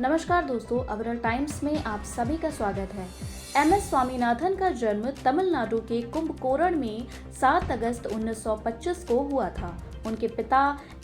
नमस्कार दोस्तों, अवरल टाइम्स में आप सभी का स्वागत है। एमएस स्वामीनाथन का जन्म तमिलनाडु के कुंभकोरण में 7 अगस्त 1925 को हुआ था। उनके पिता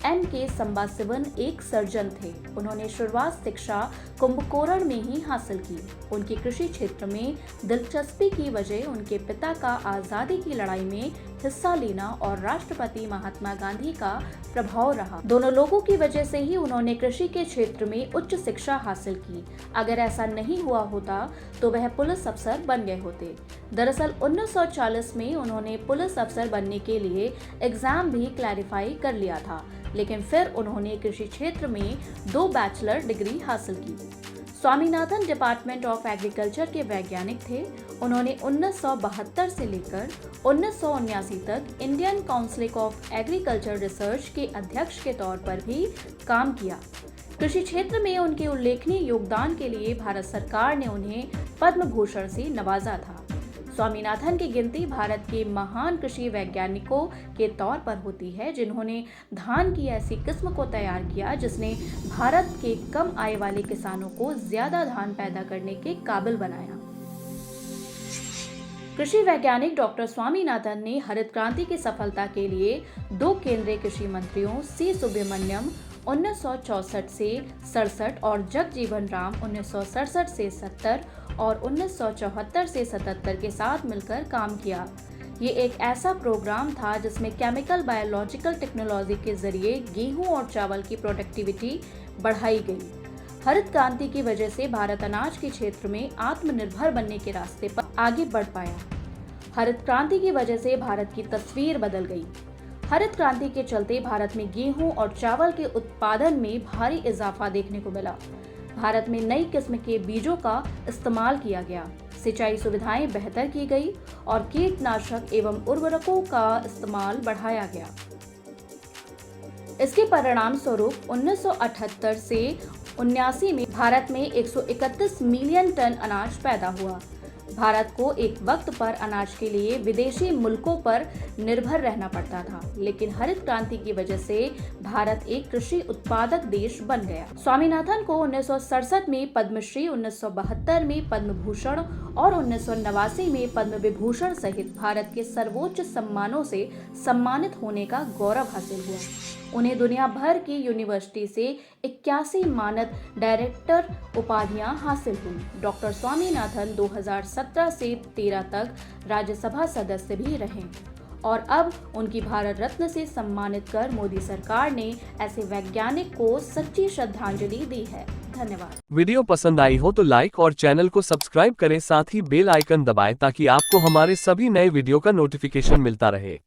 एम.के. संबाशिवन एक सर्जन थे। उन्होंने शुरुआत शिक्षा कुंभकोरण में ही हासिल की। उनकी कृषि क्षेत्र में दिलचस्पी की वजह उनके पिता का आजादी की लड़ाई में हिस्सा लेना और राष्ट्रपति महात्मा गांधी का प्रभाव रहा। दोनों लोगों की वजह से ही उन्होंने कृषि के क्षेत्र में उच्च शिक्षा हासिल की। अगर ऐसा नहीं हुआ होता तो वह पुलिस अफसर बन गए होते। दरअसल 1940 में उन्होंने पुलिस अफसर बनने के लिए एग्जाम भी क्लैरिफाई कर लिया था, लेकिन फिर उन्होंने कृषि क्षेत्र में 2 बैचलर डिग्री हासिल की। स्वामीनाथन डिपार्टमेंट ऑफ एग्रीकल्चर के वैज्ञानिक थे। उन्होंने 1972 से लेकर 1979 तक Indian council of agriculture research के अध्यक्ष के तौर पर भी काम किया। कृषि क्षेत्र में उनके उल्लेखनीय योगदान के लिए भारत सरकार ने उन्हें पद्म भूषण से नवाजा था। स्वामीनाथन की गिनती भारत के महान कृषि वैज्ञानिकों के तौर पर होती है, जिन्होंने धान की ऐसी किस्म को तैयार किया जिसने भारत के कम आय वाले किसानों को ज्यादा धान पैदा करने के काबिल बनाया। कृषि वैज्ञानिक डॉक्टर स्वामीनाथन ने हरित क्रांति की सफलता के लिए 2 केंद्रीय कृषि मंत्रियों सी सुब्रमण्यम 1964 से 67 और जगजीवन राम 1967 से 70 और 1974 से 77 के साथ मिलकर काम किया। ये एक ऐसा प्रोग्राम था जिसमें केमिकल बायोलॉजिकल टेक्नोलॉजी के जरिए गेहूं और चावल की प्रोडक्टिविटी बढ़ाई गई। हरित क्रांति की वजह से भारत अनाज के क्षेत्र में आत्मनिर्भर बनने के रास्ते पर आगे बढ़ पाया। हरित क्रांति की वजह से भारत की तस्वीर बदल गई। हरित क्रांति के चलते भारत में गेहूं और चावल के उत्पादन में भारी इजाफा देखने को मिला। भारत में नई किस्म के बीजों का इस्तेमाल किया गया, सिंचाई सुविधाएं बेहतर की गई और कीटनाशक एवं उर्वरकों का इस्तेमाल बढ़ाया गया। इसके परिणाम स्वरूप 1978 से 79 में भारत में 131 मिलियन टन अनाज पैदा हुआ। भारत को एक वक्त पर अनाज के लिए विदेशी मुल्कों पर निर्भर रहना पड़ता था, लेकिन हरित क्रांति की वजह से भारत एक कृषि उत्पादक देश बन गया। स्वामीनाथन को 1967 में पद्मश्री, 1972 में पद्म भूषण और 1989 में पद्म विभूषण सहित भारत के सर्वोच्च सम्मानों से सम्मानित होने का गौरव हासिल हुआ। उन्हें दुनिया भर की यूनिवर्सिटी से 81 मानद डायरेक्टर उपाधियां हासिल हुई। डॉक्टर स्वामीनाथन 2017 से 13 तक राज्यसभा सदस्य भी रहे और अब उनकी भारत रत्न से सम्मानित कर मोदी सरकार ने ऐसे वैज्ञानिक को सच्ची श्रद्धांजलि दी है। धन्यवाद। वीडियो पसंद आई हो तो लाइक और चैनल को सब्सक्राइब करें, साथ ही बेल आइकन दबाएं ताकि आपको हमारे सभी नए वीडियो का नोटिफिकेशन मिलता रहे।